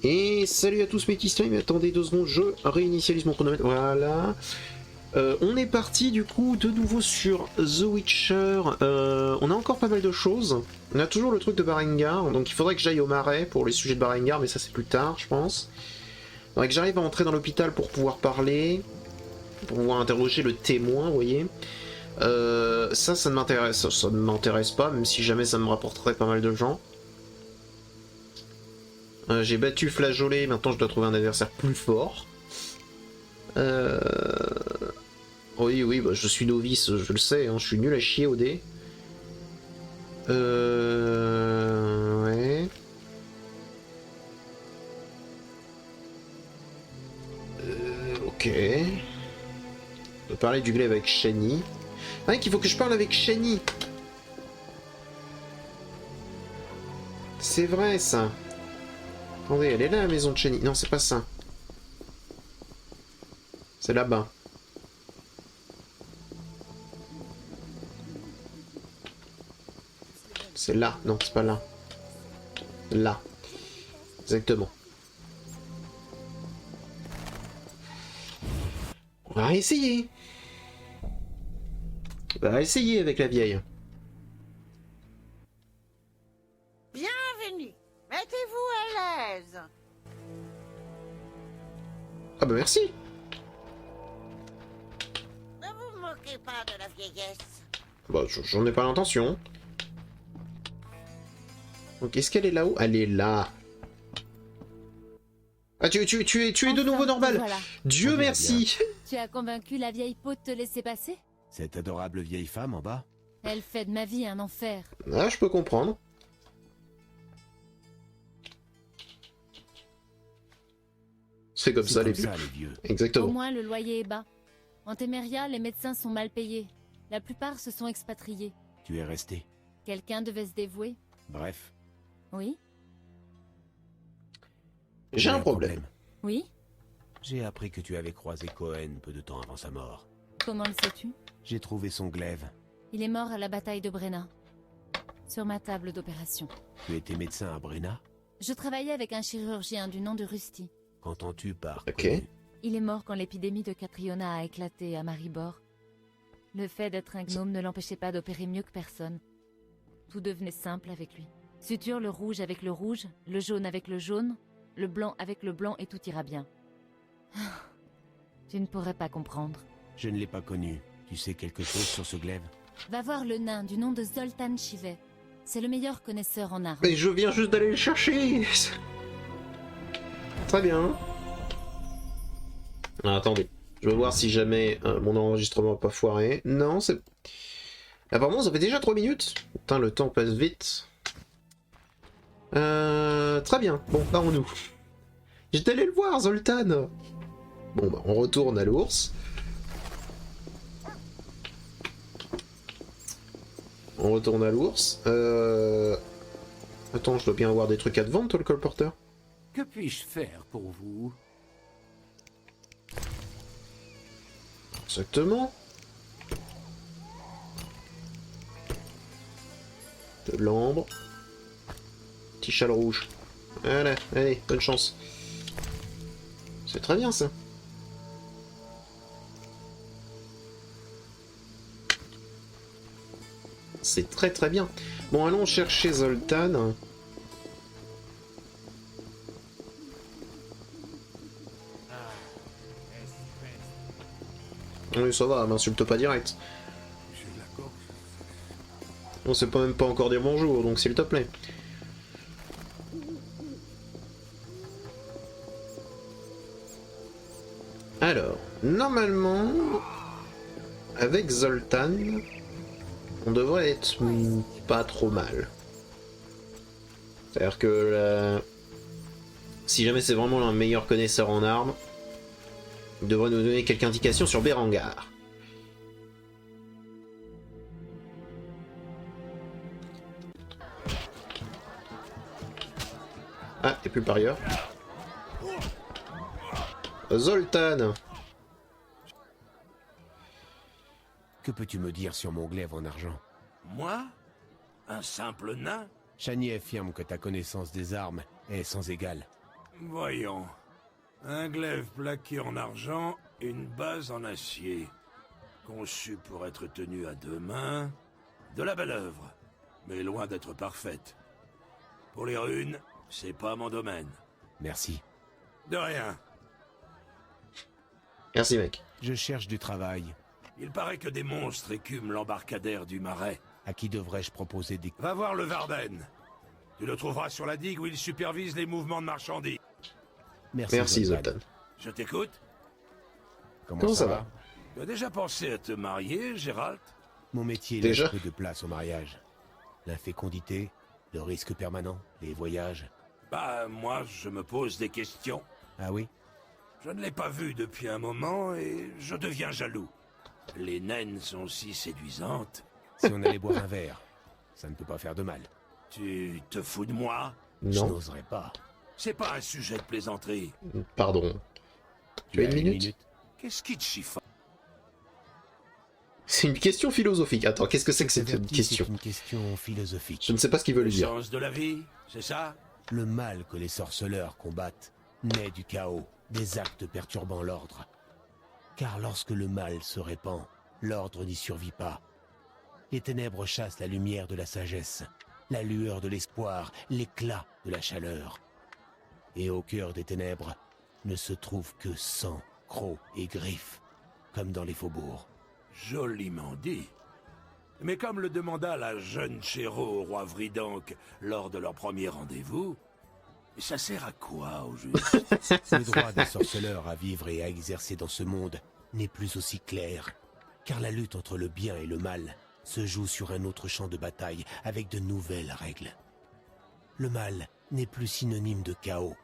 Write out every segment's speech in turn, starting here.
Et salut à tous mes petits streams, attendez 2 secondes, je réinitialise mon chronomètre, voilà. On est parti du coup de nouveau sur The Witcher, on a encore pas mal de choses. On a toujours le truc de Barengar, donc il faudrait que j'aille au marais pour les sujets de Barengar, mais ça c'est plus tard je pense. Il faudrait que j'arrive à entrer dans l'hôpital pour pouvoir parler, pour pouvoir interroger le témoin, vous voyez. Ça ne m'intéresse pas, même si jamais ça me rapporterait pas mal de gens. J'ai battu Flageolet, maintenant je dois trouver un adversaire plus fort. Oui, bah, je suis novice, je le sais, hein, je suis nul à chier au dé. Ouais. Ok. On peut parler du glaive avec Shani. Ah, qu'il faut que je parle avec Shani. C'est vrai ça. Attendez, elle est là la maison de Shani. Non, c'est pas ça. C'est là-bas. C'est là. Non, c'est pas là. Là. Exactement. On va essayer. On va essayer avec la vieille. Bienvenue. Mettez-vous à l'aise. Ah bah merci. Ne vous moquez pas de la vieillesse. Bah j'en ai pas l'intention. Donc est-ce qu'elle est là-haut? Elle est là. Ah tu es de nouveau normal. Voilà. Dieu Très bien, merci. Tu as convaincu la vieille peau de te laisser passer? Cette adorable vieille femme en bas? Elle fait de ma vie un enfer. Ah je peux comprendre. C'est comme ça les vieux. les vieux. Au Exactement. moins le loyer est bas. En Téméria, les médecins sont mal payés. La plupart se sont expatriés. Tu es resté. Quelqu'un devait se dévouer. Bref. Oui? J'ai un problème. Oui? J'ai appris que tu avais croisé Cohen peu de temps avant sa mort. Comment le sais-tu? J'ai trouvé son glaive. Il est mort à la bataille de Brenna. Sur ma table d'opération. Tu étais médecin à Brenna? Je travaillais avec un chirurgien du nom de Rusty. Qu'entends-tu par Ok. connu? Il est mort quand l'épidémie de Catriona a éclaté à Maribor. Le fait d'être un gnome ne l'empêchait pas d'opérer mieux que personne. Tout devenait simple avec lui. Suture le rouge avec le rouge, le jaune avec le jaune, le blanc avec le blanc et tout ira bien. Tu ne pourrais pas comprendre. Je ne l'ai pas connu. Tu sais quelque chose sur ce glaive? Va voir le nain du nom de Zoltan Chivet. C'est le meilleur connaisseur en armes. Mais je viens juste d'aller le chercher. Très bien. Ah, attendez. Je vais voir si jamais mon enregistrement n'a pas foiré. Non, c'est... Apparemment, ça fait déjà 3 minutes. Putain, le temps passe vite. Très bien. Bon, partons-nous. J'étais allé le voir, Zoltan. Bon, bah, on retourne à l'ours. On retourne à l'ours. Attends, je dois bien avoir des trucs à te vendre, toi, le colporteur. Que puis-je faire pour vous? Exactement. De l'ambre. Petit châle rouge. Voilà, allez, bonne chance. C'est très bien ça. C'est très très bien. Bon, allons chercher Zoltan. Oui, ça va, m'insulte pas direct. On sait pas même pas encore dire bonjour, donc s'il te plaît. Alors, normalement, avec Zoltan, on devrait être pas trop mal. C'est-à-dire que si jamais c'est vraiment un meilleur connaisseur en armes, il devrait nous donner quelques indications sur Berengar. Ah, et plus par ailleurs. Zoltan! Que peux-tu me dire sur mon glaive en argent? Moi? Un simple nain? Shani affirme que ta connaissance des armes est sans égale. Voyons. Un glaive plaqué en argent et une base en acier. Conçu pour être tenu à 2 mains. De la belle œuvre, mais loin d'être parfaite. Pour les runes, c'est pas mon domaine. Merci. De rien. Merci, mec. Je cherche du travail. Il paraît que des monstres écument l'embarcadère du marais. À qui devrais-je proposer des... Va voir le Varden. Tu le trouveras sur la digue où il supervise les mouvements de marchandises. Merci, Zoltan. Je t'écoute. Comment ça va? Tu as déjà pensé à te marier, Gérald? Mon métier Déjà laisse peu de place au mariage. L'infécondité, le risque permanent, les voyages. Bah, moi, je me pose des questions. Ah oui? Je ne l'ai pas vu depuis un moment et je deviens jaloux. Les naines sont si séduisantes. Si on allait boire un verre, ça ne peut pas faire de mal. Tu te fous de moi? Je Non, n'oserais pas. C'est pas un sujet de plaisanterie. pardon. Tu as une minute? Qu'est-ce qui te chiffonne? C'est une question philosophique. Attends, qu'est-ce que c'est que cette Averti, question? C'est une question philosophique. Je ne sais pas ce qu'il veut Le lui dire. sens de la vie, c'est ça? Le mal que les sorceleurs combattent naît du chaos, des actes perturbant l'ordre. Car lorsque le mal se répand, l'ordre n'y survit pas. Les ténèbres chassent la lumière de la sagesse, la lueur de l'espoir, l'éclat de la chaleur. Et au cœur des ténèbres ne se trouve que sang, crocs et griffes, comme dans les faubourgs. Joliment dit. Mais comme le demanda la jeune Chéro au roi Vridank lors de leur premier rendez-vous, ça sert à quoi au juste? Le droit des sorceleurs à vivre et à exercer dans ce monde n'est plus aussi clair, car la lutte entre le bien et le mal se joue sur un autre champ de bataille avec de nouvelles règles. Le mal n'est plus synonyme de chaos.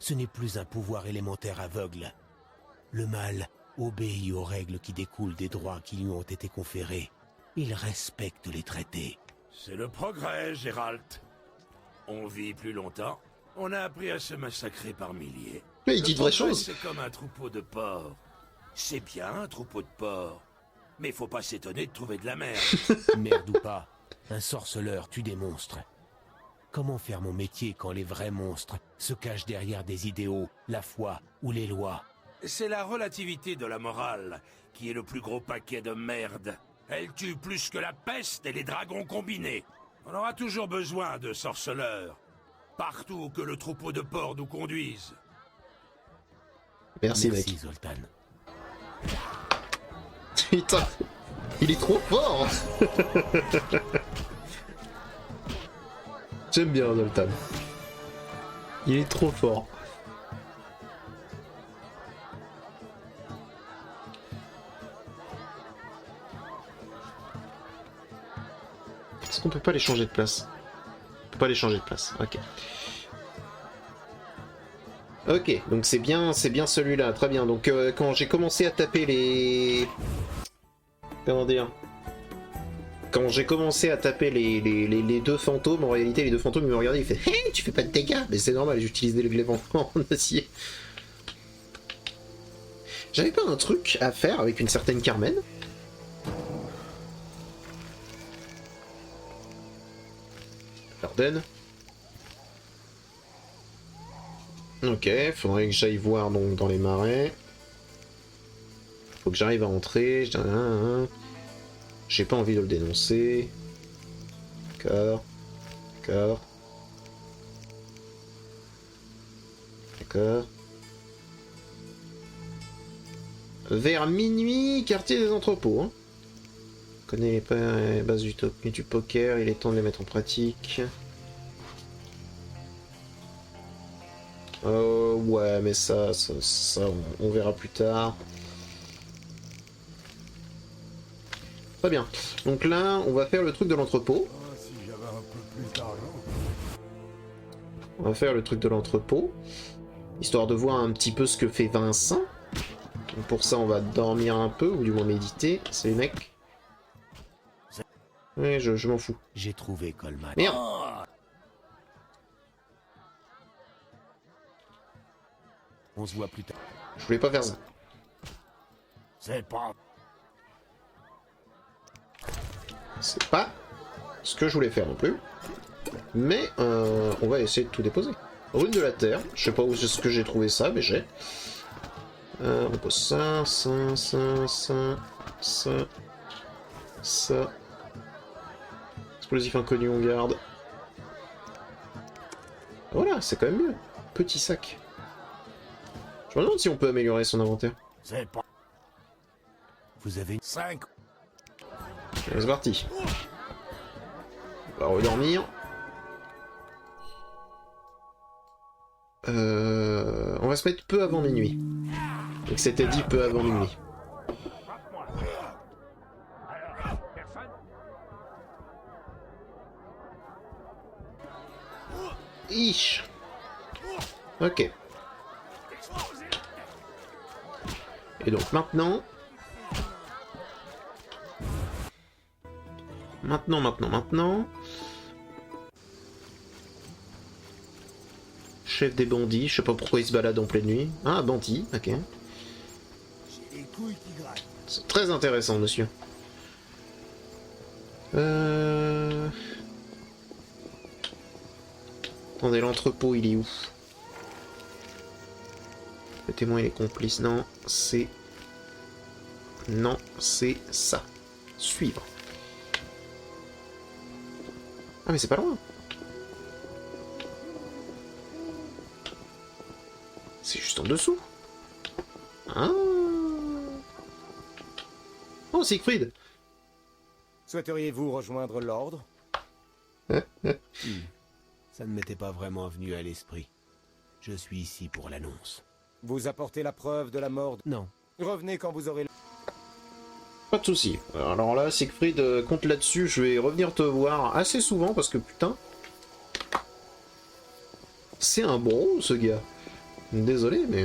Ce n'est plus un pouvoir élémentaire aveugle. Le mal obéit aux règles qui découlent des droits qui lui ont été conférés. Il respecte les traités. C'est le progrès, Gérald. On vit plus longtemps. On a appris à se massacrer par milliers. Mais il dit de vraies progrès, choses. C'est comme un troupeau de porcs. C'est bien un troupeau de porcs. Mais faut pas s'étonner de trouver de la merde. Merde ou pas, un sorceleur tue des monstres. Comment faire mon métier quand les vrais monstres se cachent derrière des idéaux, la foi ou les lois? C'est la relativité de la morale qui est le plus gros paquet de merde. Elle tue plus que la peste et les dragons combinés. On aura toujours besoin de sorceleurs. Partout que le troupeau de porcs nous conduise. Merci, mec. Zoltan. Putain, il est trop fort. J'aime bien Zoltan. Il est trop fort. Est-ce qu'on peut pas les changer de place? On peut pas les changer de place, ok. Ok, donc c'est bien celui-là, très bien. Donc quand j'ai commencé à taper les... Comment dire? Quand j'ai commencé à taper les deux fantômes, en réalité les deux fantômes ils me regardaient, ils fait hey, tu fais pas de dégâts! Mais c'est normal, j'utilise des glaives en acier. J'avais pas un truc à faire avec une certaine Carmen? Varden. Ok, faudrait que j'aille voir donc dans les marais. Faut que j'arrive à entrer. J'ai pas envie de le dénoncer. D'accord. D'accord. D'accord. Vers minuit, quartier des entrepôts. Hein. Connais les bases du poker, il est temps de les mettre en pratique. Ouais, mais ça on verra plus tard. Très bien. Donc là, on va faire le truc de l'entrepôt. On va faire le truc de l'entrepôt. Histoire de voir un petit peu ce que fait Vincent. Donc pour ça, on va dormir un peu, ou du moins méditer. Salut mec. Ouais, je m'en fous. J'ai trouvé Coleman. Merde. On se voit plus tard. Je voulais pas faire ça. C'est pas... C'est pas ce que je voulais faire non plus. Mais on va essayer de tout déposer. Rune de la Terre. Je sais pas où c'est ce que j'ai trouvé ça, mais j'ai. On pose ça, ça, ça, ça, ça, ça. Explosif inconnu, on garde. Voilà, c'est quand même mieux. Petit sac. Je me demande si on peut améliorer son inventaire. C'est pas... Vous avez 5. Allez, c'est parti. On va redormir. On va se mettre peu avant minuit. Et que c'était dit peu avant minuit. Ich. Ok. Et donc maintenant... Maintenant... Chef des bandits, je sais pas pourquoi il se balade en pleine nuit. Ah, bandit, ok. C'est très intéressant, monsieur. Attendez, l'entrepôt, il est où? Le témoin, il est complice. Non, c'est... Non, c'est ça. Suivre. Ah, mais c'est pas loin. C'est juste en dessous. Ah. Oh, Siegfried. Souhaiteriez-vous rejoindre l'ordre? Ça ne m'était pas vraiment venu à l'esprit. Je suis ici pour l'annonce. Vous apportez la preuve de la mort de... Non. Revenez quand vous aurez... Pas de soucis. Alors là, Siegfried, compte là-dessus. Je vais revenir te voir assez souvent parce que putain... C'est un bro, ce gars. Désolé, mais...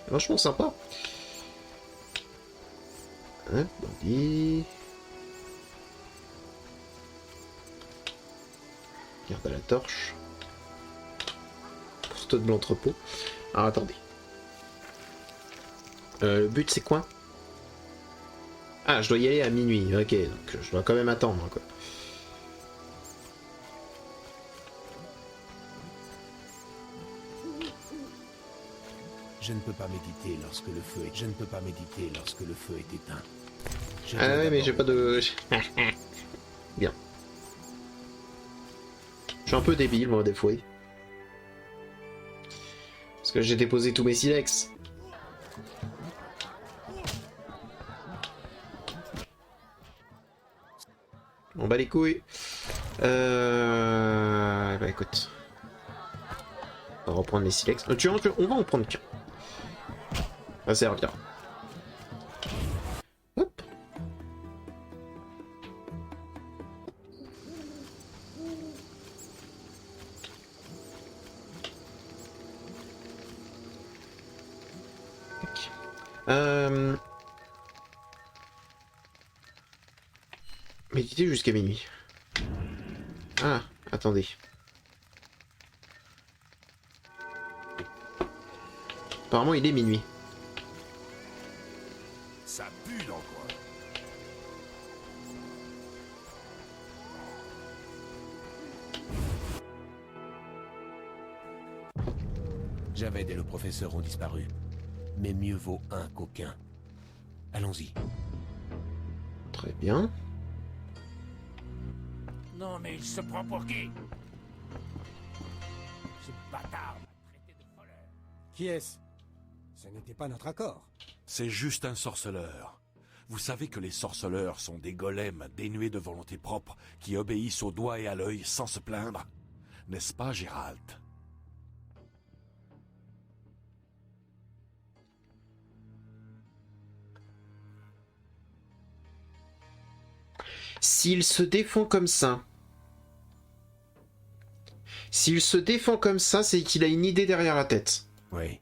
Vachement sympa. Hop, bandit... Garde à la torche. Porte de l'entrepôt. Alors attendez. Le but c'est quoi? Ah, je dois y aller à minuit. Ok, donc je dois quand même attendre, quoi. Je ne peux pas méditer lorsque le feu est... Je ne peux pas méditer lorsque le feu est éteint. Ah ouais, mais j'ai pas de... Bien. Je suis un peu débile, moi, des fois. Parce que j'ai déposé tous mes silex. On bat les couilles. Bah écoute. On va reprendre les silex. On va en prendre qu'un. Ça va servir. Hop. Ok. Méditer jusqu'à minuit. Ah, attendez. Apparemment, il est minuit. Ça pue dans le coin. Javed et le professeur ont disparu. Mais mieux vaut un qu'aucun. Allons-y. Très bien. Non, mais il se prend pour qui? Ce bâtard m'a traité de voleur. Qui est-ce? Ce n'était pas notre accord. C'est juste un sorceleur. Vous savez que les sorceleurs sont des golems dénués de volonté propre qui obéissent au doigt et à l'œil sans se plaindre. N'est-ce pas, Gérald? S'il se défend comme ça... S'il se défend comme ça, c'est qu'il a une idée derrière la tête. Oui.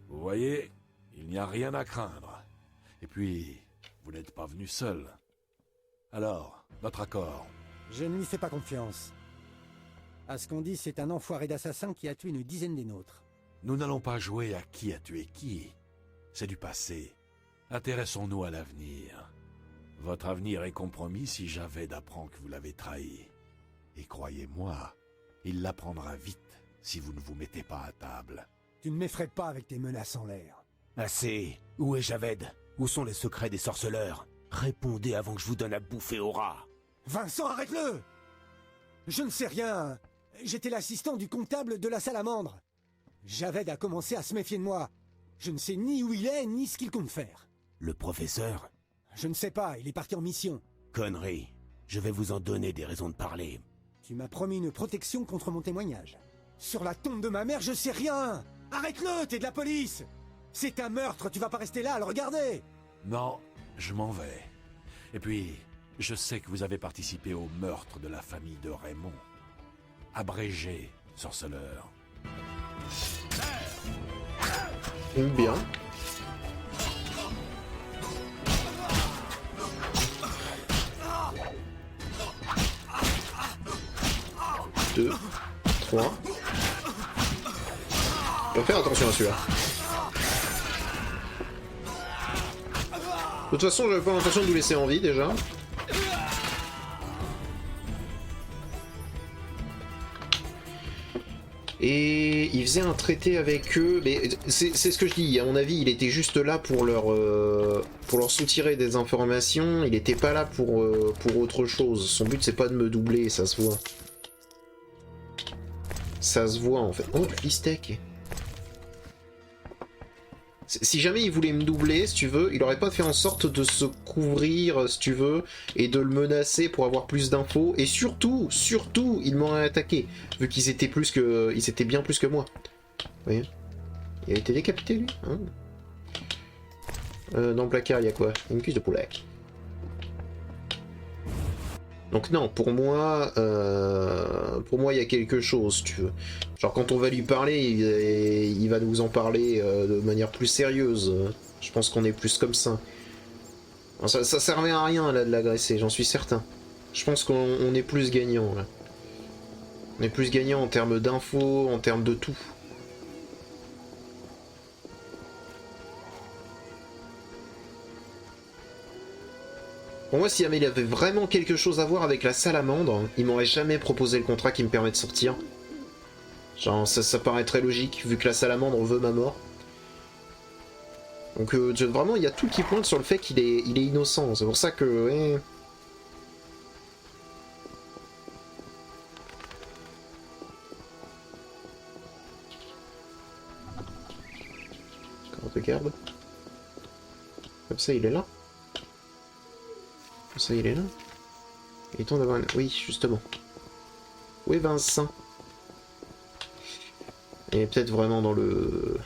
Vous voyez, il n'y a rien à craindre. Et puis, vous n'êtes pas venu seul. Alors, notre accord. Je ne lui fais pas confiance. À ce qu'on dit, c'est un enfoiré d'assassin qui a tué une dizaine des nôtres. Nous n'allons pas jouer à qui a tué qui. C'est du passé. Intéressons-nous à l'avenir. Votre avenir est compromis si Javed apprend que vous l'avez trahi. Et croyez-moi, Il l'apprendra vite si vous ne vous mettez pas à table. Tu ne m'effraies pas avec tes menaces en l'air. Assez. Où est Javed? Où sont les secrets des sorceleurs? Répondez avant que je vous donne à bouffer au rat. Vincent, arrête-le! Je ne sais rien. J'étais l'assistant du comptable de la salamandre. Javed a commencé à se méfier de moi. Je ne sais ni où il est, ni ce qu'il compte faire. Le professeur? Je ne sais pas, il est parti en mission. Connerie. Je vais vous en donner des raisons de parler. Tu m'as promis une protection contre mon témoignage. Sur la tombe de ma mère, je sais rien! Arrête-le, t'es de la police! C'est un meurtre, tu vas pas rester là à le regarder! Non, je m'en vais. Et puis, je sais que vous avez participé au meurtre de la famille de Raymond. Abrégé, sorceleur. Bien. Deux, 3. Je dois faire attention à celui-là. De toute façon, j'avais pas l'intention de vous laisser en vie déjà. Et il faisait un traité avec eux, mais c'est ce que je dis, à mon avis, il était juste là pour leur soutirer des informations, il était pas là pour autre chose. Son but c'est pas de me doubler, ça se voit. Ça se voit en fait. Oh, du steak. Si jamais il voulait me doubler, si tu veux, il aurait pas fait en sorte de se couvrir, si tu veux, et de le menacer pour avoir plus d'infos. Et surtout, il m'aurait attaqué, vu qu'ils étaient ils étaient bien plus que moi. Vous voyez? Il a été décapité, lui, hein. Dans le placard, il y a quoi? Une cuisse de poulet. Donc non, pour moi, il y a quelque chose, si tu veux. Genre quand on va lui parler, il va nous en parler de manière plus sérieuse. Je pense qu'on est plus comme ça. Ça servait à rien là de l'agresser, j'en suis certain. Je pense qu'on est plus gagnant là. On est plus gagnant en termes d'infos, en termes de tout. Pour moi, si jamais il avait vraiment quelque chose à voir avec la salamandre, il m'aurait jamais proposé le contrat qui me permet de sortir. Genre, ça paraît très logique, vu que la salamandre veut ma mort. Donc vraiment, il y a tout qui pointe sur le fait qu'il est innocent. C'est pour ça que... Ouais. Quand on regarde. Comme ça, il est là. Ça, il est là. Il est temps d'avoir une... Oui, justement. Où est Vincent? Il est peut-être vraiment dans le...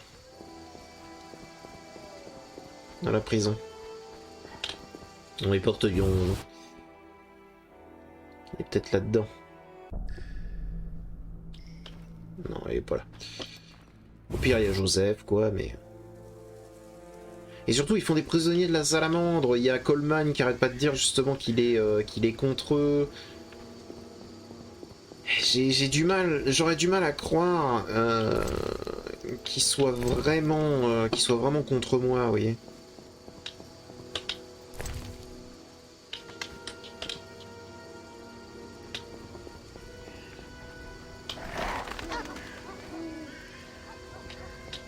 dans la prison. Dans les porte-lions. Il est peut-être là-dedans. Non, il est pas là. Au pire, il y a Joseph, quoi, mais... Et surtout, ils font des prisonniers de la salamandre. Il y a Coleman qui arrête pas de dire justement qu'il est contre eux. J'ai du mal, j'aurais du mal à croire qu'ils soient vraiment contre moi, vous voyez.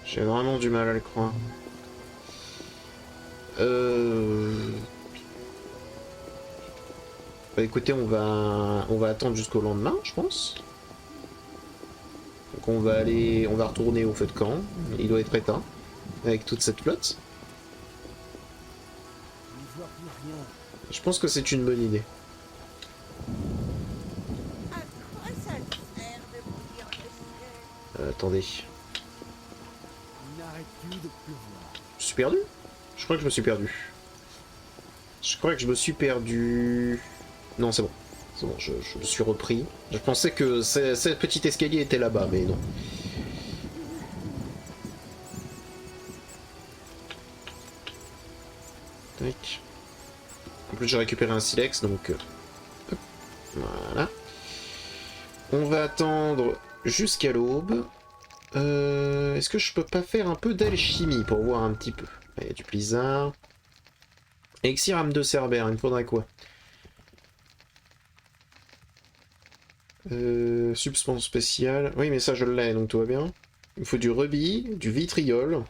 J'ai vraiment du mal à le croire. Bah écoutez, on va attendre jusqu'au lendemain, je pense. Donc on va retourner au feu de camp. Il doit être éteint avec toute cette flotte. Je pense que c'est une bonne idée. À quoi ça te sert de bouillir le ciel? Attendez. Il n'arrête plus de pleuvoir. Je suis perdu? Je crois que je me suis perdu. Je crois que je me suis perdu... Non, c'est bon. C'est bon, je me suis repris. Je pensais que cette petite escalier était là-bas, mais non. Tac. En plus, j'ai récupéré un silex, donc... hop. Voilà. On va attendre jusqu'à l'aube. Est-ce que je peux pas faire un peu d'alchimie pour voir un petit peu? Il y a du blizzard. Elixir âme de Cerbère, il me faudrait quoi? Substance spéciale. Oui, mais ça je l'ai, donc tout va bien. Il me faut du rubis, du vitriol.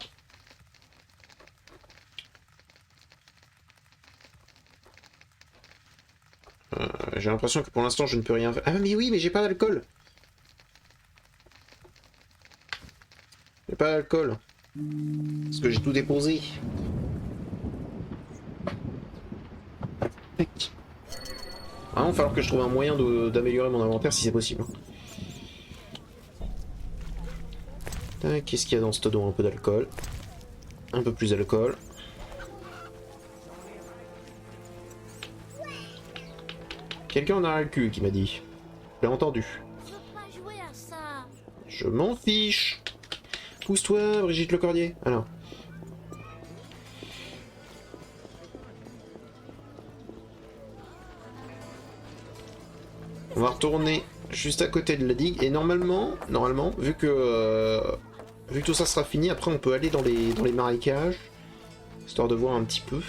J'ai l'impression que pour l'instant je ne peux rien faire. Ah mais oui, mais j'ai pas d'alcool. J'ai pas d'alcool. Parce que j'ai tout déposé. Tac. Ah, il va falloir que je trouve un moyen d'améliorer mon inventaire si c'est possible. Qu'est-ce qu'il y a dans ce dos? Un peu d'alcool. Un peu plus d'alcool. Quelqu'un en a le cul qui m'a dit. J'ai entendu. Je veux pas jouer à ça. Je m'en fiche. Pousse-toi, Brigitte Lecordier. Alors. On va retourner juste à côté de la digue. Et normalement, vu que tout ça sera fini, après on peut aller dans les marécages. Histoire de voir un petit peu.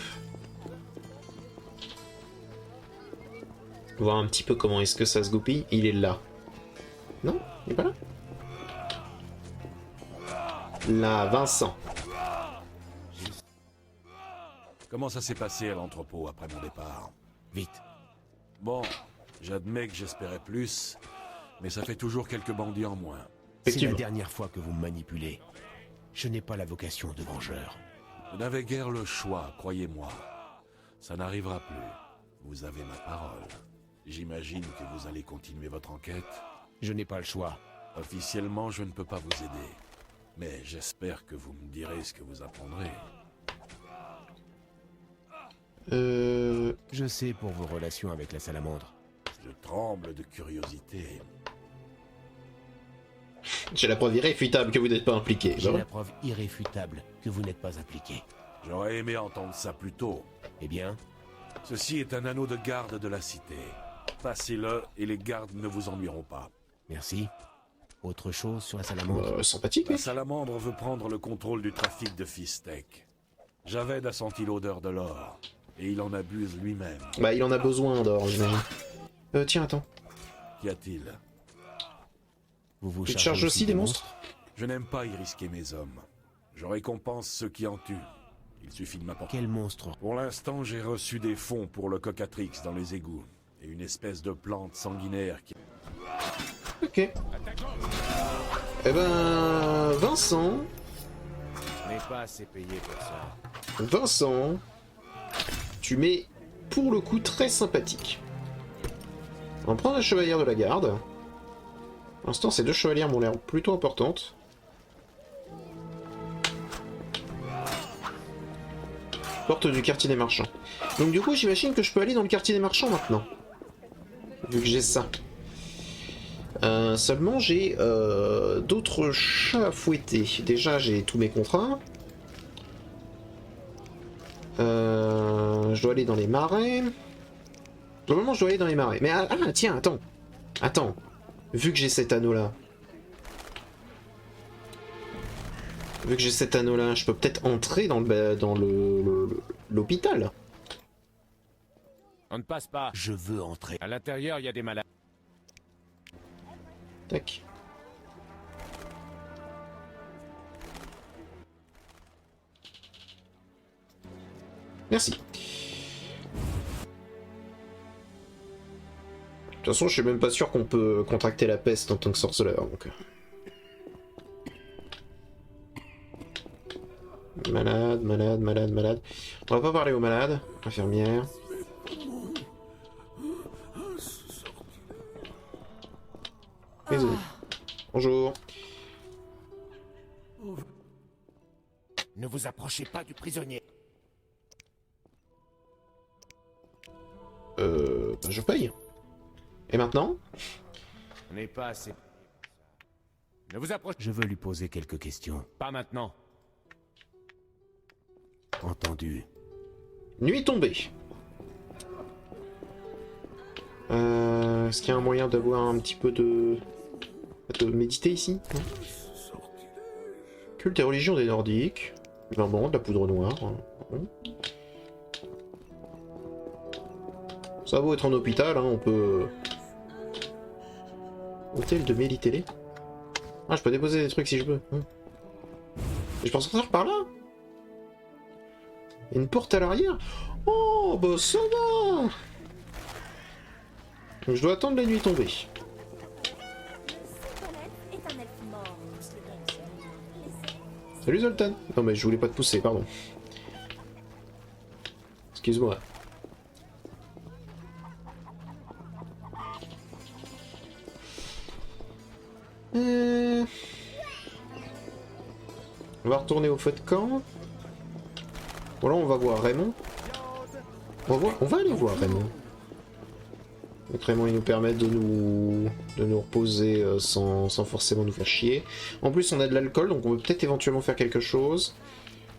Voir un petit peu comment est-ce que ça se goupille. Il est là. Non? Il est pas là? Là, Vincent. Comment ça s'est passé à l'entrepôt après mon départ? Vite. Bon, j'admets que j'espérais plus, mais ça fait toujours quelques bandits en moins. C'est la Effectivement. dernière fois que vous me manipulez. Je n'ai pas la vocation de vengeur. Vous n'avez guère le choix, croyez-moi. Ça n'arrivera plus. Vous avez ma parole. J'imagine que vous allez continuer votre enquête. Je n'ai pas le choix. Officiellement, je ne peux pas vous aider. Mais j'espère que vous me direz ce que vous apprendrez. Je sais pour vos relations avec la salamandre. Je tremble de curiosité. J'ai la preuve irréfutable que vous n'êtes pas impliqué. J'ai Bah la preuve irréfutable que vous n'êtes pas impliqué. J'aurais aimé entendre ça plus tôt. Eh bien, Ceci est un anneau de garde de la cité. Passez-le et les gardes ne vous ennuieront pas. merci. Autre chose sur la salamandre? Sympathique, La oui. salamandre veut prendre le contrôle du trafic de Fistek. Javed a senti l'odeur de l'or, et il en abuse lui-même. Bah, il en a besoin d'or, j'imagine. Tiens, attends. Qu'y a-t-il? Vous vous Tu te charges aussi des monstres? Je n'aime pas y risquer mes hommes. Je récompense ceux qui en tuent. Il suffit de m'apporter. Quel monstre? Pour l'instant, j'ai reçu des fonds pour le cocatrix dans les égouts, et une espèce de plante sanguinaire qui... Ok. Eh ben... Vincent... Je n'ai pas assez payé pour ça. Vincent... Tu m'es, pour le coup, très sympathique. On va prendre la chevalière de la garde. Pour l'instant, ces deux chevalières m'ont l'air plutôt importantes. Porte du quartier des marchands. Donc du coup, j'imagine que je peux aller dans le quartier des marchands maintenant. Vu que j'ai ça. Seulement, j'ai d'autres chats à fouetter. Déjà, j'ai tous mes contrats. Je dois aller dans les marais. Normalement, je dois aller dans les marais. Mais tiens, attends. Attends. Vu que j'ai cet anneau-là. Vu que j'ai cet anneau-là, je peux peut-être entrer dans l'hôpital. On ne passe pas. Je veux entrer. À l'intérieur, il y a des malades. Tac. Merci. De toute façon, je suis même pas sûr qu'on peut contracter la peste en tant que sorceleur, donc... Malade, malade, malade, malade. On va pas parler aux malades, infirmière. Désolé. Bonjour. Ne vous approchez pas du prisonnier. Je paye. Et maintenant? On n'est pas assez. Ne vous approchez Je veux lui poser quelques questions. pas maintenant. Entendu. Nuit tombée. Est-ce qu'il y a un moyen d'avoir un petit peu de méditer ici? Non. Culte et religion des Nordiques. Ben bon, de la poudre noire. Bon. Ça a beau être en hôpital, hein, on peut Hôtel de Mélitélé. Ah, je peux déposer des trucs si je veux. Et je pense sortir par là. Il y a une porte à l'arrière. Oh, bah ça va. Je dois attendre la nuit tombée. Le second elfe est un elfe mort. Laissez. Salut Zoltan. Non mais je voulais pas te pousser, pardon. Excuse-moi. On va retourner au feu de camp. Voilà, on va voir Raymond. On va aller voir Raymond. Donc Raymond, il nous permet de nous reposer sans forcément nous faire chier. En plus, on a de l'alcool, donc on peut peut-être éventuellement faire quelque chose.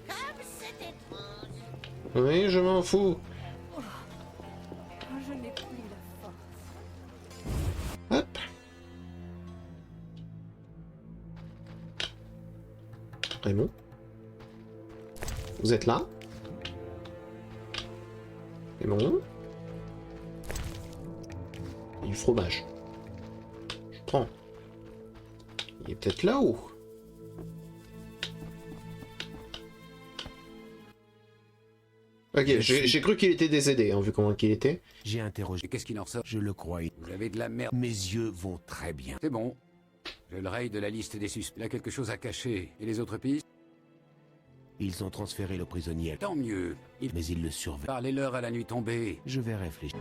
Comme c'est étrange. Oui, je m'en fous. Je n'ai plus la force. Hop. Raymond. Vous êtes là? Raymond. Et du fromage. Je prends. Il est peut-être là-haut. Ok, j'ai cru qu'il était décédé, hein, vu comment qu'il était. J'ai interrogé. Et qu'est-ce qu'il en ressort? Je le crois. Vous avez de la merde. Mes yeux vont très bien. C'est bon. Je le raye de la liste des suspects. Il a quelque chose à cacher. Et les autres pistes? Ils ont transféré le prisonnier. Tant mieux. Mais ils le surveillent. Parlez-leur à la nuit tombée. Je vais réfléchir.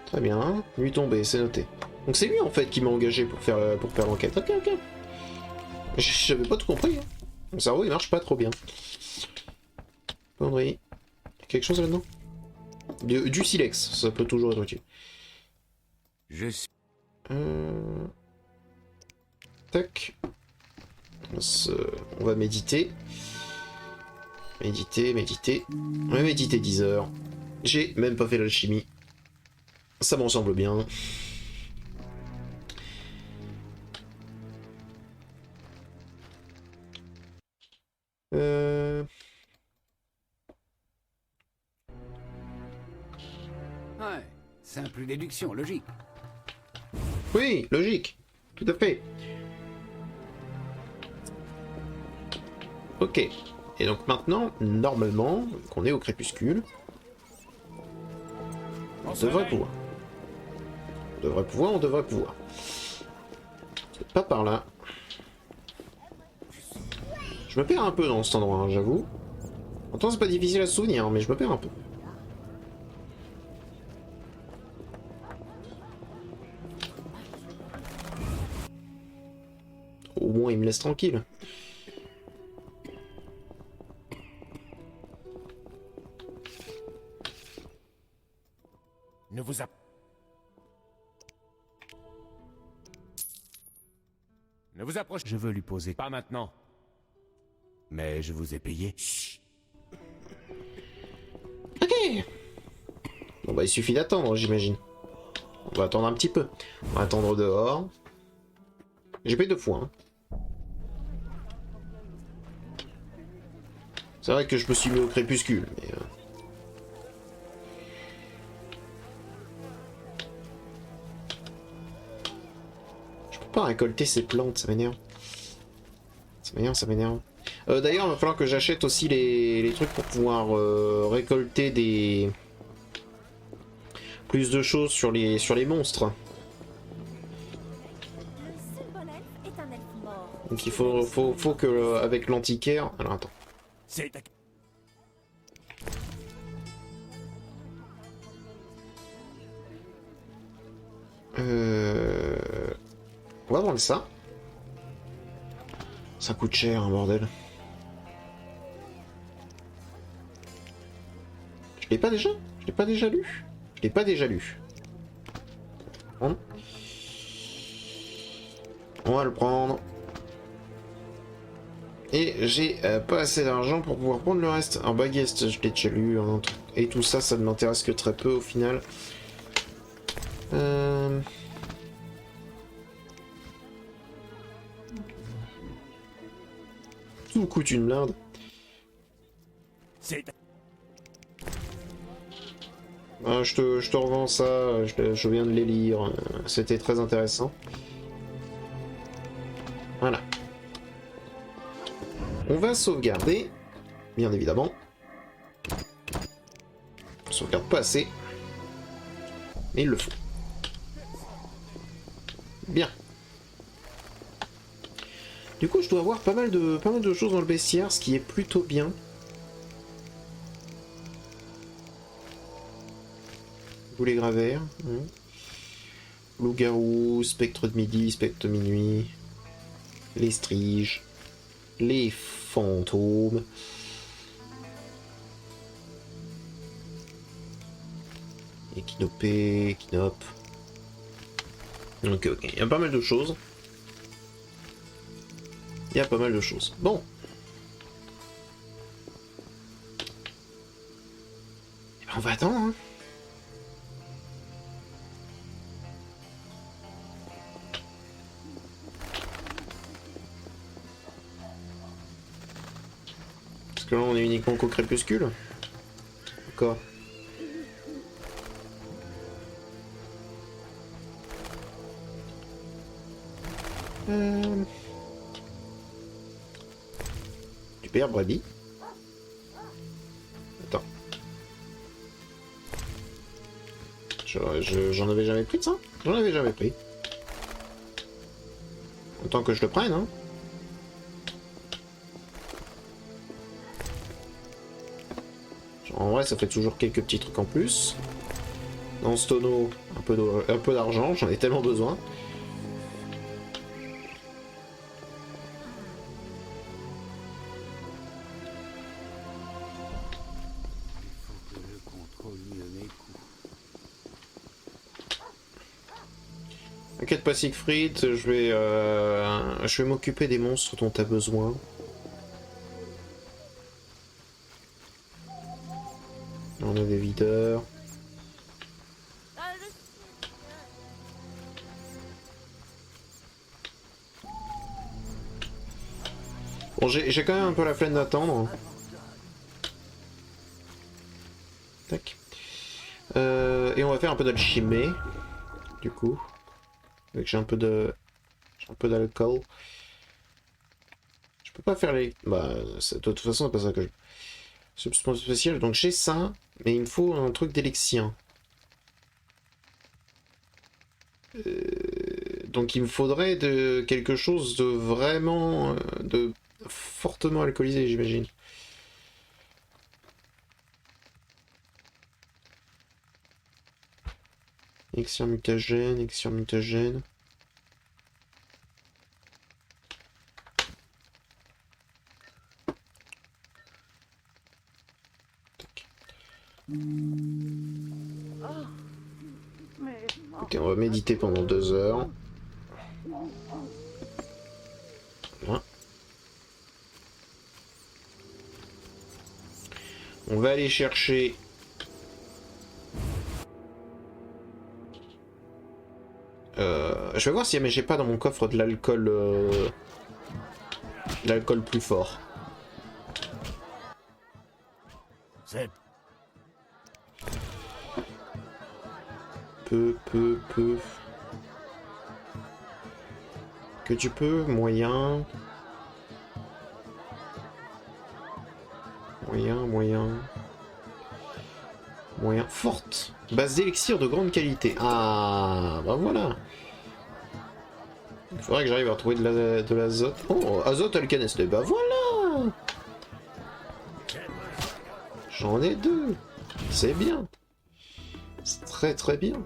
Très bien, nuit tombée, c'est noté. Donc c'est lui en fait qui m'a engagé pour faire l'enquête. Ok, ok. J'avais pas tout compris. Hein. Mon cerveau il marche pas trop bien. André, quelque chose là-dedans? Du silex, ça peut toujours être utile. Je suis... Tac. On va méditer. Méditer. On va méditer 10 heures. J'ai même pas fait l'alchimie. Ça m'en semble bien. Ouais. Simple déduction, logique. Oui, logique. Tout à fait. Ok. Et donc maintenant, normalement, qu'on est au crépuscule, on devrait pouvoir. On devrait pouvoir. C'est pas par là. Je me perds un peu dans cet endroit, hein, j'avoue. Pourtant, c'est pas difficile à se souvenir, mais je me perds un peu. Au moins, il me laisse tranquille. Ne vous approchez. Je veux lui poser. Pas maintenant. Mais je vous ai payé. Chut. Ok. Bon bah il suffit d'attendre, j'imagine. On va attendre un petit peu. On va attendre dehors. J'ai payé 2 fois. Hein. C'est vrai que je me suis mis au crépuscule, mais... Je peux pas récolter ces plantes, ça m'énerve. Ça m'énerve. D'ailleurs, il va falloir que j'achète aussi les trucs pour pouvoir récolter des... plus de choses sur les monstres. Le second elfe est un elfe mort. Donc il faut que avec l'antiquaire... Alors attends. C'est... On va prendre ça. Ça coûte cher, un bordel. Je l'ai pas déjà? Je l'ai pas déjà lu? Je l'ai pas déjà lu. On va le prendre. Et j'ai pas assez d'argent pour pouvoir prendre le reste. Un baguette, je l'ai déjà lu. Hein. Et tout ça, ça ne m'intéresse que très peu au final. Tout coûte une blinde. C'est... Je te revends ça, je viens de les lire, c'était très intéressant. Voilà. On va sauvegarder, bien évidemment. On sauvegarde pas assez, mais il le faut. Bien. Du coup, je dois avoir pas mal de choses dans le bestiaire, ce qui est plutôt bien. Boulet gravert. Loup-garou, spectre de midi, spectre de minuit. Les striges. Les fantômes. Échinopée, échinope. Ok, il y a pas mal de choses. Il y a pas mal de choses. Bon. Eh ben, on va attendre, hein. Parce que là, on est uniquement qu'au crépuscule. D'accord. Du père Brady. Attends. J'en avais jamais pris de ça? J'en avais jamais pris. Autant que je le prenne, hein. En vrai, ça fait toujours quelques petits trucs en plus. Dans ce tonneau, un peu d'argent, j'en ai tellement besoin. T'inquiète pas, Siegfried, je vais m'occuper des monstres dont t'as besoin. On a des videurs. Bon, j'ai quand même un peu la flemme d'attendre. Tac. Et on va faire un peu d'alchimie, du coup. Vu que j'ai un peu d'alcool. Je peux pas faire les... Bah, de toute façon, c'est pas ça que je... Substance spéciale, donc j'ai ça, mais il me faut un truc d'élixir. Donc il me faudrait quelque chose de vraiment... de fortement alcoolisé, j'imagine. Elixir mutagène, elixir mutagène. Ok, on va méditer pendant 2 heures. Voilà. On va aller chercher... je vais voir si j'ai pas dans mon coffre de l'alcool... l'alcool plus fort. C'est... Peu. Que tu peux, moyen. Moyen, forte. Base d'élixir de grande qualité. Ah, bah voilà. Il faudrait que j'arrive à retrouver de l'azote. Oh, azote alcanesté, bah voilà. J'en ai 2. C'est bien. C'est très très bien.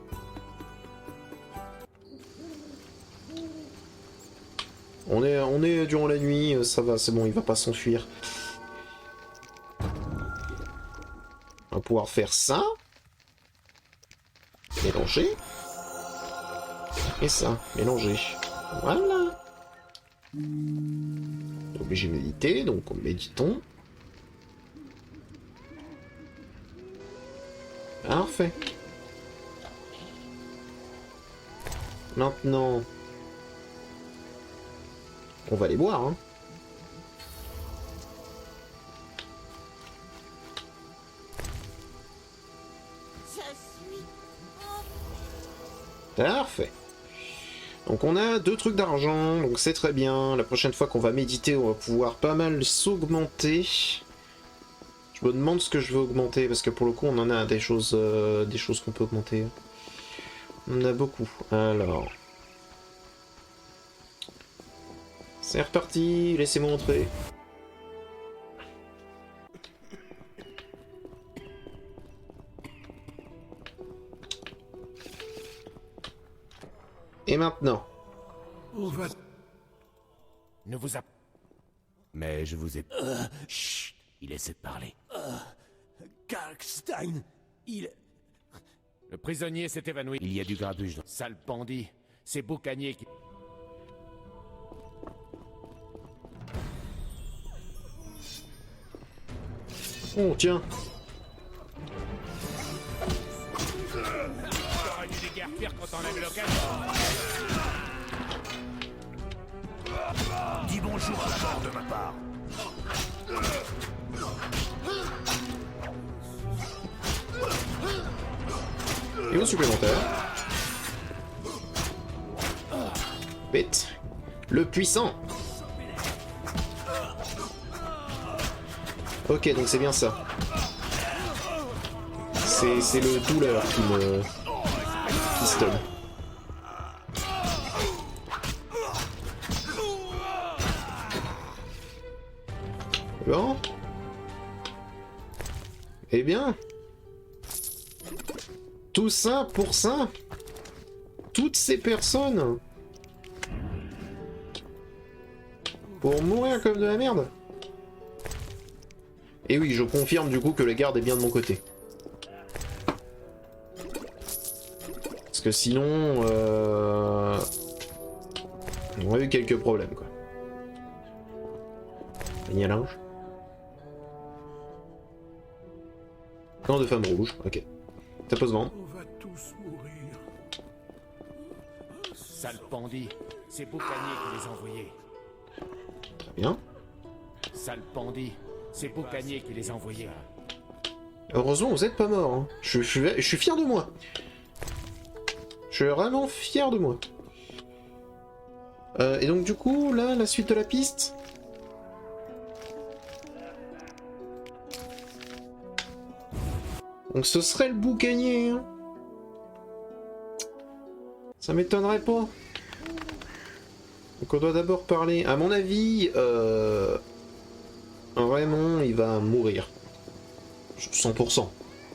On est durant la nuit, ça va, c'est bon, il va pas s'enfuir. On va pouvoir faire ça. Mélanger. Et ça, mélanger. Voilà. Obligé de méditer, donc méditons. Parfait. Maintenant, on va les boire, hein. Ce Parfait. Donc on a 2 trucs d'argent, donc c'est très bien. La prochaine fois qu'on va méditer, on va pouvoir pas mal s'augmenter. Je me demande ce que je veux augmenter, parce que pour le coup on en a des choses qu'on peut augmenter. On en a beaucoup. Alors... C'est reparti, laissez-moi entrer. Et maintenant? Où va... Ne vous a... Mais je vous ai... Chut, il essaie de parler. Kalkstein, il... Le prisonnier s'est évanoui. Il y a du grabuge dans... Sale bandit. C'est Boucanier qui... Oh tiens. T'aurais dû déguerpir quand on a eu l'occasion. Dis bonjour à la mort de ma part. Niveau supplémentaire. Bête. Le puissant. Ok, donc c'est bien ça. C'est le douleur qui me pistonne. Bon. Eh bien. Tout ça pour ça. Toutes ces personnes. Pour mourir comme de la merde. Et oui, je confirme du coup que le garde est bien de mon côté. Parce que sinon... on aurait eu quelques problèmes, quoi. Panier à linge. Camp de femmes rouges, ok. Ça peut se vendre. On va tous mourir. Sale bandit. C'est Boucanier qui les a envoyés. Très bien. Sale bandit. C'est Boucanier qui les a envoyés. Heureusement, vous êtes pas mort. Hein. Je suis fier de moi. Je suis vraiment fier de moi. Et donc du coup, là, la suite de la piste... Donc ce serait le boucanier. Hein. Ça m'étonnerait pas. Donc on doit d'abord parler... À mon avis, Raymond, il va mourir. 100%.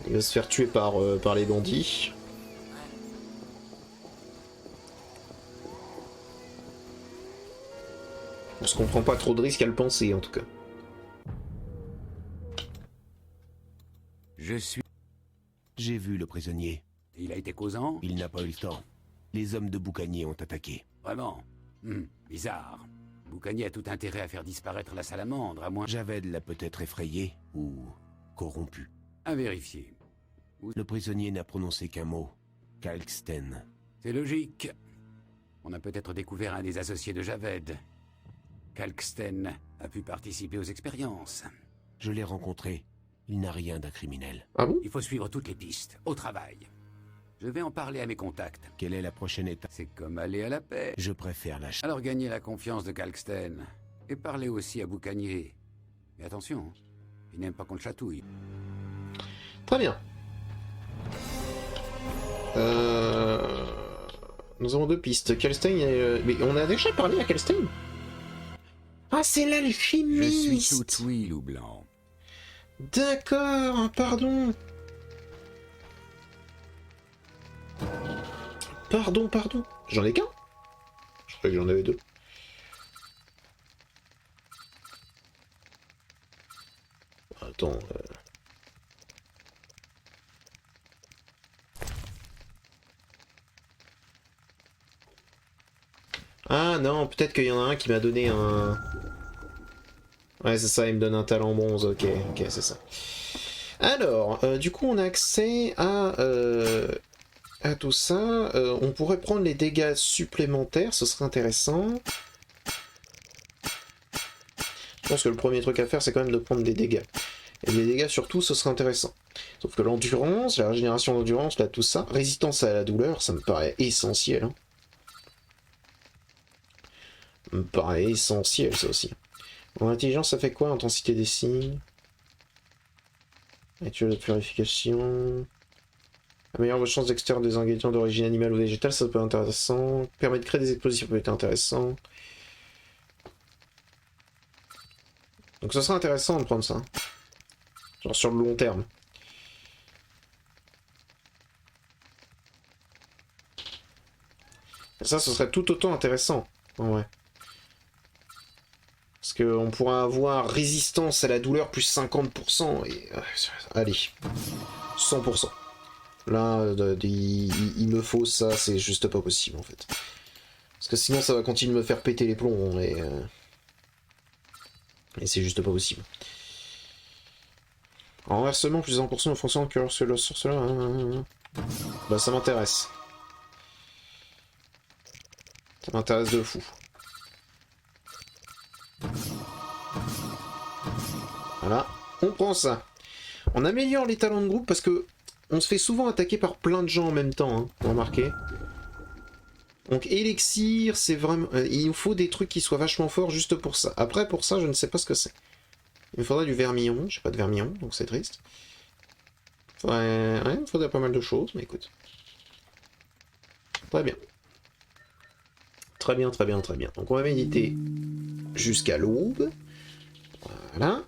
Il va se faire tuer par les bandits. On se comprend pas trop de risques à le penser, en tout cas. Je suis... J'ai vu le prisonnier. Il a été causant? Il n'a pas eu le temps. Les hommes de Boucanier ont attaqué. Vraiment? Bizarre. Boucanier a tout intérêt à faire disparaître la salamandre, à moins... Javed l'a peut-être effrayé ou corrompu. À vérifier. Le prisonnier n'a prononcé qu'un mot. Kalkstein. C'est logique. On a peut-être découvert un des associés de Javed. Kalkstein a pu participer aux expériences. Je l'ai rencontré. Il n'a rien d'un criminel. Ah bon? Il faut suivre toutes les pistes, au travail. Je vais en parler à mes contacts. Quelle est la prochaine étape? C'est comme aller à la paix. Je préfère la Alors gagnez la confiance de Kalkstein. Et parlez aussi à Boucanier. Mais attention, il n'aime pas qu'on le chatouille. Très bien. Nous avons 2 pistes. Kalkstein et... Mais on a déjà parlé à Kalkstein? Ah, c'est l'alchimiste! Je suis tout oui, loup blanc. D'accord, pardon. Pardon. J'en ai qu'un? Je croyais que j'en avais 2. Attends. Ah non, peut-être qu'il y en a un qui m'a donné un... Ouais, c'est ça, il me donne un talent bronze, ok, c'est ça. Alors, du coup, on a accès à tout ça. On pourrait prendre les dégâts supplémentaires, ce serait intéressant. Je pense que le premier truc à faire, c'est quand même de prendre des dégâts. Et des dégâts sur tout, ce serait intéressant. Sauf que l'endurance, la régénération d'endurance, là, tout ça, résistance à la douleur, ça me paraît essentiel. Hein. Ça me paraît essentiel, ça aussi. En intelligence, ça fait quoi? Intensité des signes. Nature de purification. Améliore vos chances d'extraire des ingrédients d'origine animale ou végétale, ça peut être intéressant. Permet de créer des explosifs, ça peut être intéressant. Donc ça serait intéressant de prendre ça. Genre sur le long terme. Et ça, ce serait tout autant intéressant. En vrai. Parce qu'on pourra avoir résistance à la douleur plus 50%. Et, allez. 100%. Là, il me faut ça, c'est juste pas possible en fait. Parce que sinon ça va continuer de me faire péter les plombs et c'est juste pas possible. Renversement plus 1% en fonction de sur cela. Bah ça m'intéresse. Ça m'intéresse de fou. Voilà, on prend ça. On améliore les talents de groupe parce que on se fait souvent attaquer par plein de gens en même temps, hein, remarquez. Donc élixir, c'est vraiment... il nous faut des trucs qui soient vachement forts juste pour ça. Après, pour ça, je ne sais pas ce que c'est. Il me faudrait du vermillon, j'ai pas de vermillon, donc c'est triste. Ouais, il me faudrait pas mal de choses, mais écoute. Très bien. Très bien, très bien, très bien. Donc on va méditer jusqu'à l'aube. Voilà.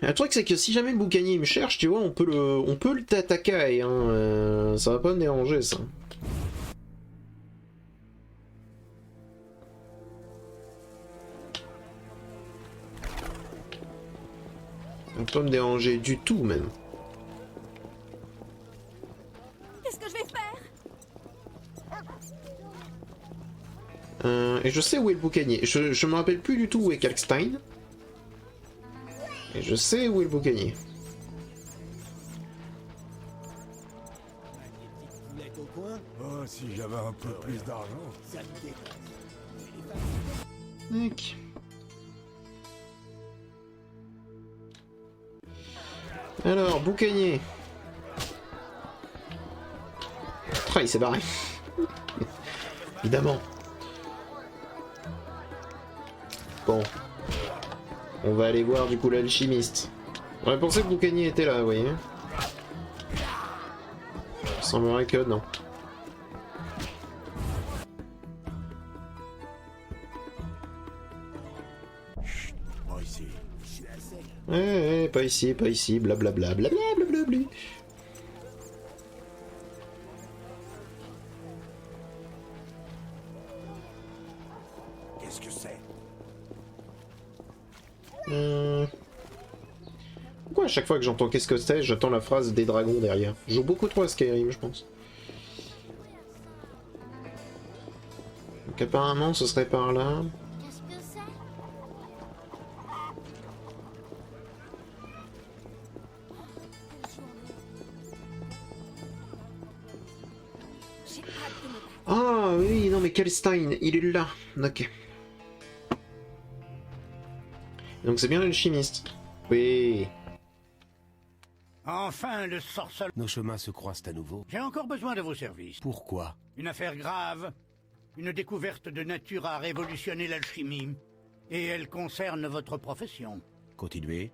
Le truc c'est que si jamais le boucanier me cherche, tu vois, on peut le t'attaquer, hein, ça va pas me déranger ça. Ça va pas me déranger du tout même. Qu'est-ce que je vais faire? Et je sais où est le boucanier. Je me rappelle plus du tout où est Kalkstein. Et je sais où est le boucanier. Oh, si j'avais un peu plus d'argent. Mec. Alors, boucanier. Ah, il s'est barré. Évidemment. Bon. On va aller voir du coup l'alchimiste. J'aurais pensé que Boucanier était là, vous voyez. Il semblerait que non. Pas ici, blablabla, blablabla. Qu'est-ce que c'est? Pourquoi à chaque fois que j'entends qu'est-ce que c'est, j'attends la phrase des dragons derrière? Je joue beaucoup trop à Skyrim, je pense. Donc apparemment, ce serait par là. Qu'est-ce que c'est? J'ai hâte de me battre. Ah oui, non mais Kalkstein, il est là. Ok. Donc c'est bien l'alchimiste. Oui. Enfin, le sorceleur. Nos chemins se croisent à nouveau. J'ai encore besoin de vos services. Pourquoi? Une affaire grave. Une découverte de nature à révolutionner l'alchimie. Et elle concerne votre profession. Continuez.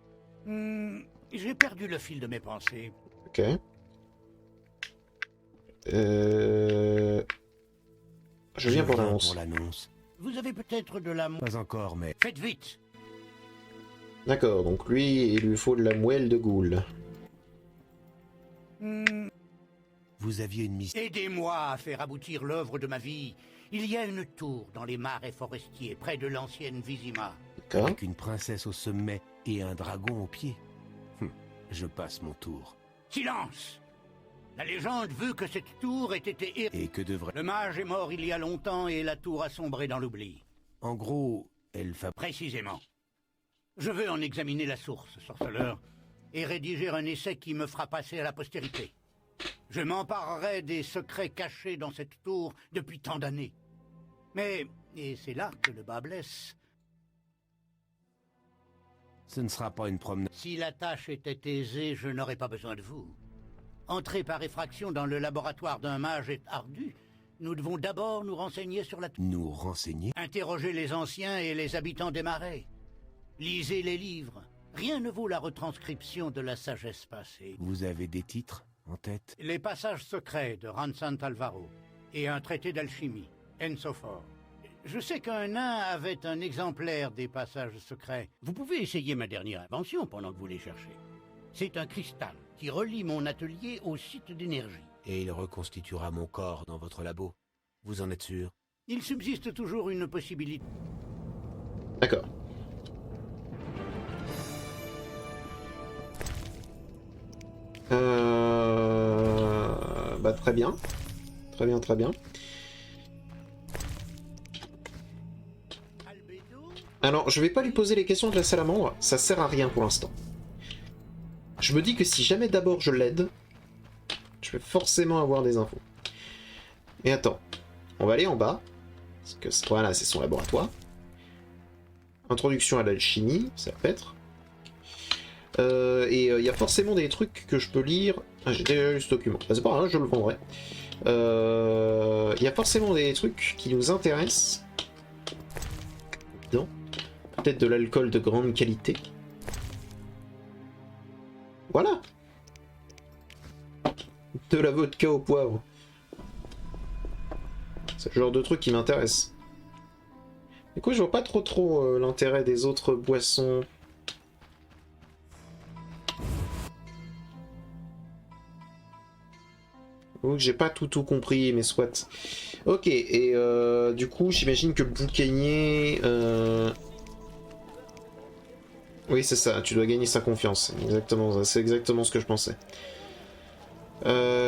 J'ai perdu le fil de mes pensées. Ok. Je viens pour l'annonce. Vous avez peut-être de la... Pas encore, mais... Faites vite. D'accord, donc lui, il lui faut de la moelle de goule. Vous aviez une mission. Aidez-moi à faire aboutir l'œuvre de ma vie. Il y a une tour dans les marais forestiers, près de l'ancienne Vizima. D'accord. Avec une princesse au sommet et un dragon au pied. Je passe mon tour. Silence! La légende veut que cette tour ait été Et que devrait... Le mage est mort il y a longtemps et la tour a sombré dans l'oubli. En gros, elle Précisément. Je veux en examiner la source, sorceleur, et rédiger un essai qui me fera passer à la postérité. Je m'emparerai des secrets cachés dans cette tour depuis tant d'années. Mais, et c'est là que le bas blesse, Ce ne sera pas une promenade. Si la tâche était aisée, je n'aurais pas besoin de vous. Entrer par effraction dans le laboratoire d'un mage est ardu. Nous devons d'abord nous renseigner sur la... Nous renseigner? Interroger les anciens et les habitants des marais. Lisez les livres. Rien ne vaut la retranscription de la sagesse passée. Vous avez des titres en tête? Les passages secrets de Ransan Alvaro et un traité d'alchimie, Ensophore. Je sais qu'un nain avait un exemplaire des passages secrets. Vous pouvez essayer ma dernière invention pendant que vous les cherchez. C'est un cristal qui relie mon atelier au site d'énergie. Et il reconstituera mon corps dans votre labo. Vous en êtes sûr? Il subsiste toujours une possibilité. D'accord. Bah très bien. Très bien, très bien. Alors, je vais pas lui poser les questions de la salamandre, ça sert à rien pour l'instant. Je me dis que si jamais d'abord je l'aide, je vais forcément avoir des infos. Mais attends, on va aller en bas, parce que voilà, c'est son laboratoire. Introduction à l'alchimie, ça peut être. Et il y a forcément des trucs que je peux lire. Ah, j'ai déjà lu ce document, bah, c'est pas grave, je le vendrai. Il y a forcément des trucs qui nous intéressent. Non. Peut-être de l'alcool de grande qualité. Voilà. De la vodka au poivre. C'est le genre de truc qui m'intéresse. Du coup, je vois pas trop l'intérêt des autres boissons. Oh, j'ai pas tout compris, mais soit. Ok, et du coup, j'imagine que le boucanier... Oui, c'est ça, tu dois gagner sa confiance. Exactement, c'est exactement ce que je pensais.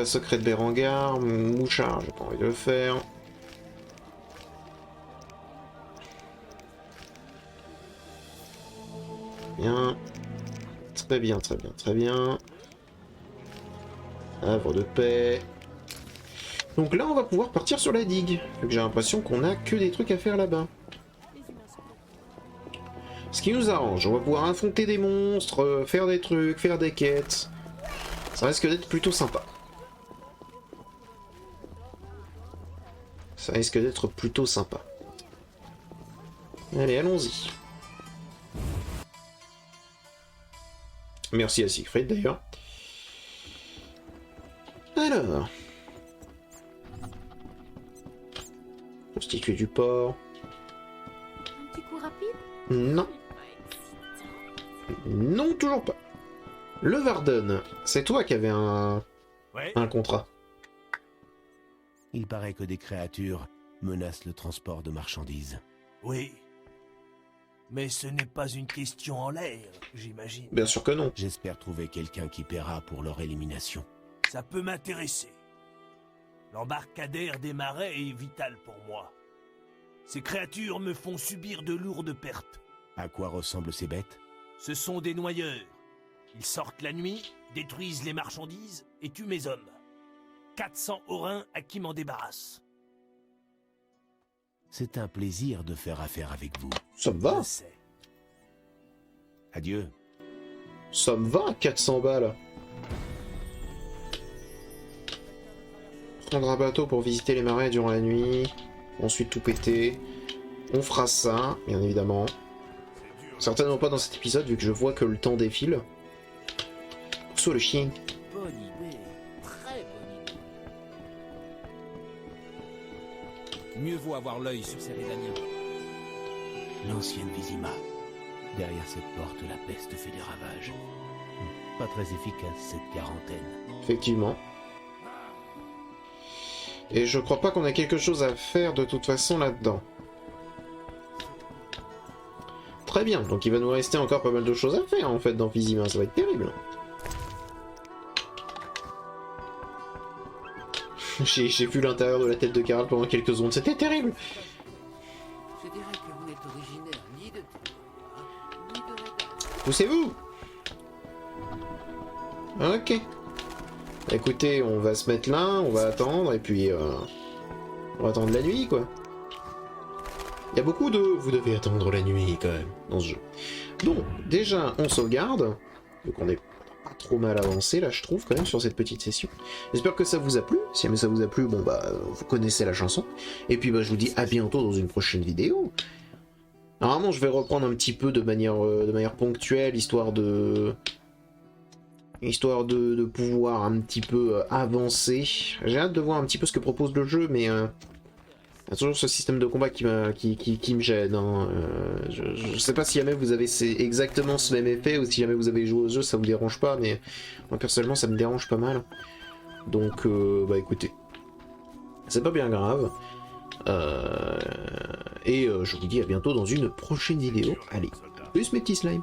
Secret de Berengar, Mouchard, j'ai pas envie de le faire. Bien. Très bien, très bien, très bien. Havre de paix. Donc là, on va pouvoir partir sur la digue. Vu que j'ai l'impression qu'on a que des trucs à faire là-bas. Ce qui nous arrange, on va pouvoir affronter des monstres, faire des trucs, faire des quêtes. Ça risque d'être plutôt sympa. Ça risque d'être plutôt sympa. Allez, allons-y. Merci à Siegfried d'ailleurs. Alors. Constituer du porc. Un petit coup rapide? Non. Non, toujours pas. Le Varden, c'est toi qui avais un contrat. Il paraît que des créatures menacent le transport de marchandises. Oui. Mais ce n'est pas une question en l'air, j'imagine. Bien sûr que non. J'espère trouver quelqu'un qui paiera pour leur élimination. Ça peut m'intéresser. L'embarcadère des marais est vital pour moi. Ces créatures me font subir de lourdes pertes. À quoi ressemblent ces bêtes? Ce sont des noyeurs. Ils sortent la nuit, détruisent les marchandises et tuent mes hommes. 400 orins à qui m'en débarrasse. C'est un plaisir de faire affaire avec vous. Ça me va. Je sais. Adieu. Ça me va, 400 balles. Prendre un bateau pour visiter les marais durant la nuit. Ensuite tout péter. On fera ça, bien évidemment. Certainement pas dans cet épisode, vu que je vois que le temps défile. Soit le chien. Bonne idée. Très bonne idée. Mieux vaut avoir l'œil sur ces Rédaniens. L'ancienne Vizima. Derrière cette porte, la peste fait des ravages. Pas très efficace, cette quarantaine. Effectivement. Et je crois pas qu'on a quelque chose à faire de toute façon là-dedans. Très bien, donc il va nous rester encore pas mal de choses à faire en fait dans Vizima, ça va être terrible. J'ai vu l'intérieur de la tête de Karl pendant quelques secondes, c'était terrible. Je dirais que vous n'êtes originaire ni de Ténor, ni de Rédan. Poussez-vous. Ok. Écoutez, on va se mettre là, on va attendre, et puis on va attendre la nuit, quoi. Il y a beaucoup de... Vous devez attendre la nuit, quand même, dans ce jeu. Donc, déjà, on sauvegarde. Donc on est pas trop mal avancé, là, je trouve, quand même, sur cette petite session. J'espère que ça vous a plu. Si jamais ça vous a plu, bon, bah, vous connaissez la chanson. Et puis, bah, je vous dis à bientôt dans une prochaine vidéo. Normalement, je vais reprendre un petit peu de manière ponctuelle, histoire de pouvoir un petit peu avancer. J'ai hâte de voir un petit peu ce que propose le jeu, mais il y a toujours ce système de combat qui me gêne. Hein. Je sais pas si jamais vous avez exactement ce même effet, ou si jamais vous avez joué au jeu, ça vous dérange pas, mais moi personnellement ça me dérange pas mal. Donc bah écoutez, c'est pas bien grave. Et je vous dis à bientôt dans une prochaine vidéo. Allez, à plus mes petits slimes.